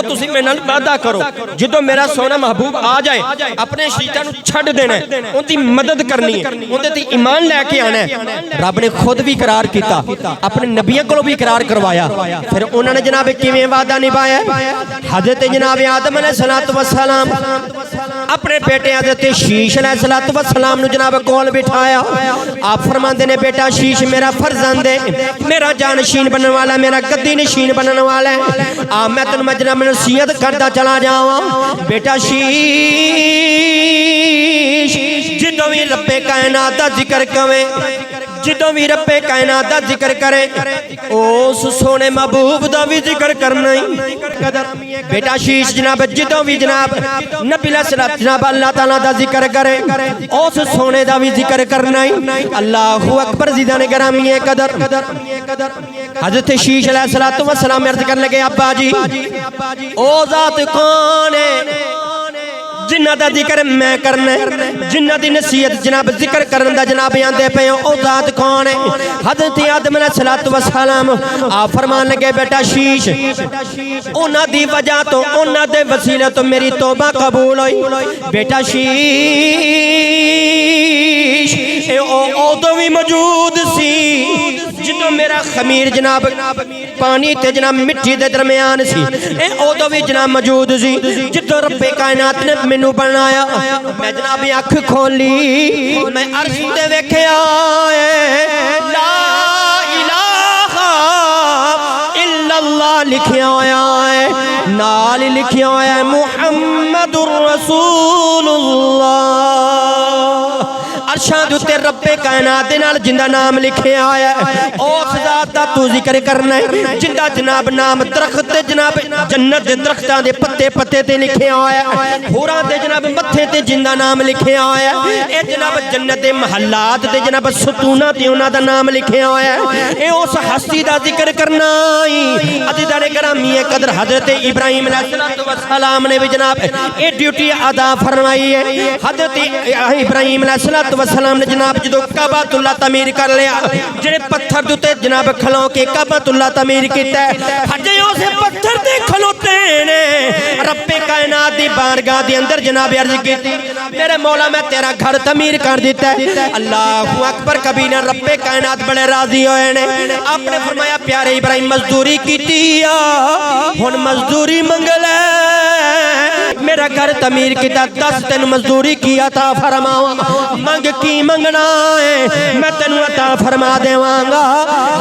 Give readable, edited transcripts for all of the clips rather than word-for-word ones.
تسی میرے نال وعدہ کرو جدوں میرا سونا محبوب آ جائے اپنے شریکاں نوں چھڈ دینا ہے ان دی مدد کرنی ہے ان تے ایمان لے کے آنا ہے رب نے خود بھی اقرار کیتا اپنے نبیوں کو بھی اقرار کروایا پھر انہوں نے جناب کیویں وعدہ نبھایا حضرت جناب آدم علیہ السلام اپنے بیٹے حضرت شیش علیہ السلام نو جناب کول بٹھایا آپ فرماندے نے بیٹا شیش میرا فرزند ہے میرا جانشین بننے والا میرا گدی نشین بننے والا ہے میں تینوں جناب نصیحت کردا چلا جاواں بیٹا شیش جدوں وی رب کائنات دا ذکر کرے جدوں وی رب کائنات دا ذکر کرے اس سونے محبوب دا بھی ذکر کرنا ہی بیٹا شیش جناب جدوں وی جناب نبی علیہ السلام جناب اللہ تعالیٰ دا ذکر کرے اس سونے دا بھی ذکر کرنا ہی اللہ اکبر زیدان گرامی قدر حضرت شیش علیہ السلام عرض کرنے لگے ابا جی او ذات کون ہے جنہ دا ذکر میں کرنا ہے جنہ دی نصیحت جناب ذکر کرن دا جناب آندے پے او ذات کون ہے حضرت آدم علیہ السلام آپ فرمان لگے بیٹا شیش انہاں دی وجہ تو انہاں دے وسیلے تو میری توبہ قبول ہوئی بیٹا شیش او تو بھی موجود سی جدوں میرا خمیر جناب پانی تے جناب مٹی دے درمیان سی او تو بھی جناب موجود سی جدوں رب کائنات نے مینوں بنایا میں جناب اکھ کھولی میں عرش تے ویکھیا لا الہ الا اللہ لکھیا ہویا ہے نال لکھیا ہویا ہے محمد رسول اللہ عرشاں دے تے رب کائنات دے نال جندا نام لکھیا ہویا ہے اس ذات دا تو ذکر کرنا ہے جندا جناب نام درخت تے جناب جنت دے درختاں دے پتے پتے تے لکھیا ہویا ہے ہوراں دے جناب متھے تے جندا نام لکھیا ہویا ہے اے جناب جنت دے محلات تے جناب ستوناں تے انہاں دا نام لکھیا ہویا ہے اے اس ہستی دا ذکر کرنا ہی عزیزان گرامی قدر حضرت ابراہیم علیہ السلام نے بھی جناب اے ڈیوٹی ادا فرمائی ہے حضرت ابراہیم علیہ السلام نے جناب جدو کعبۃ اللہ تعمیر کر لیا جڑے پتھر دوتے جناب کھلو کے کعبۃ اللہ تعمیر کیتا ہے حجے اسے پتھر دے کھلوتے نے رب کائنات دی بارگاہ دے اندر جناب عرض کیتی میرے مولا میں تیرا گھر تعمیر کر دیتا ہے اللہ اکبر کبھی نہ رب کائنات بڑے راضی ہوئے نے آپ نے فرمایا پیارے ابراہیم مزدوری کیتی ہن مزدوری منگ لے میرا گھر تعمیر کیتا 10 دن مزدوری کی عطا فرماواں منگ کی منگنا ہے میں تینوں عطا فرما دیواں گا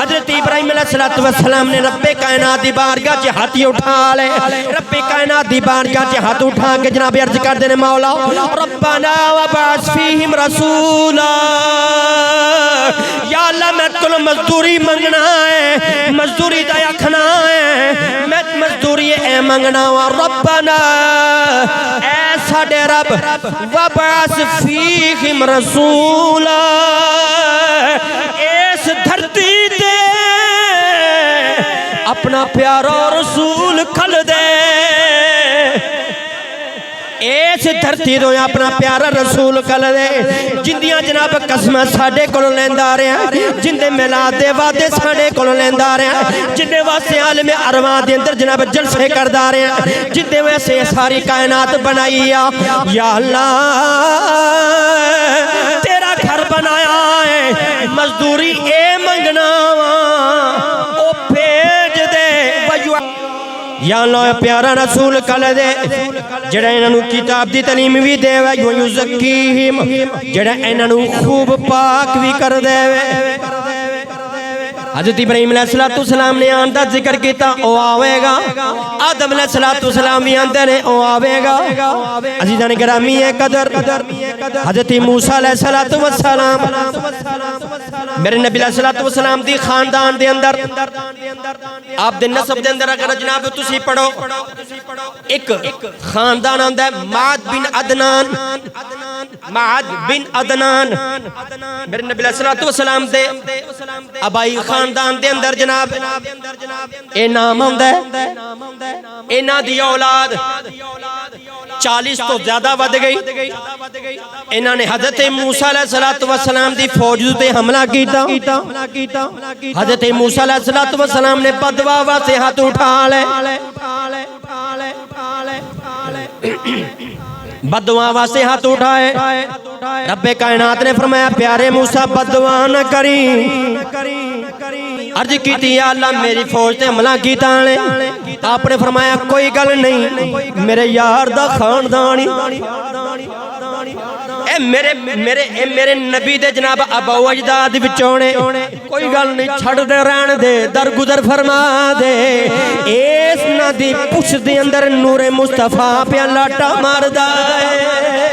حضرت ابراہیم علیہ السلام نے رب کائنات دی بارگاہ چ ہاتھ اٹھا لے رب کائنات دی بارگاہ چ ہاتھ اٹھا کے جناب عرض کر دے مولا ربنا وبعث فیہم رسولا یا اللہ میں تینوں مزدوری منگنا ہے مزدوری دا آکھنا ہے میں مزدوری اے منگنا وا ربنا اے ساڈے رب وبعث فیہم رسولا اس دھرتی تے اپنا پیارا رسول کھل دے اس دھرتی تو اپنا پیارا رسول کل دے جندیاں جناب قسمہ ساڑے کلوں لیندہ رہے ہیں جندے میلاد دے وعدے ساڑے کلوں لیندہ رہے ہیں جندے واسے عالم ارواح دے اندر جناب جلسے کردہ رہے ہیں جندے ویسے ساری کائنات بنائی یا اللہ تیرا گھر بنایا ہے مزدوری اے منگنا او بھیج دے یا اللہ پیارا رسول کل دے جڑا انہوں کتاب دی تعلیم بھی دے وَيُزَكِّيهِمْ جڑا انہوں خوب پاک بھی کر دے حضرت ابراہیم علیہ السلام نے آندہ ذکر کیتا او آوے گا آدم علیہ السلام بھی آندے نے او آوے گا عزیزان گرامی قدر حضرت موسیٰ علیہ السلام میرے نبی علیہ السلام دی خاندان دے اندر آپ دے نسب دے اندر اگر جناب تسی پڑھو ایک خاندان آندہ ہے معد بن عدنان میرے نبی علیہ السلام دے ابائی خاندان دے اندر جناب اے نام آندہ ہے اے نا دی اولاد 40 تو زیادہ ود گئی انہوں نے حضرت موسیٰ علیہ السلام دی فوج تے حملہ کیتا حضرت موسیٰ علیہ السلام نے بدوا سے ہاتھ اٹھا لے بددعا واسطے ہاتھ اٹھائے رب کائنات نے فرمایا پیارے موسیٰ بددعا نہ کری عرض کیتی یا اللہ میری فوج تے حملہ کیتا نے آپ نے فرمایا کوئی گل نہیں میرے یار دا خاندانی اے میرے نبی دے جناب ابو اجداد وچونے کوئی گل نہیں چھڑ دے رہن دے درگزر فرما دے اس نا دی پوچھ دے اندر نور مصطفیٰ پہ لاٹا ماردا ہے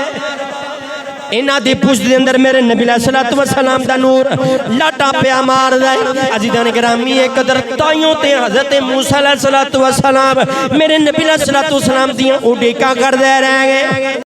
اینا دی پوچھ دے اندر میرے نبی علیہ السلام دا نور لاٹا پیا مار دے عزیزان گرامی ایک قدر تائیوں تے حضرت موسیٰ علیہ السلام میرے نبی علیہ السلام دیاں اڈیکا کر دے رہے گے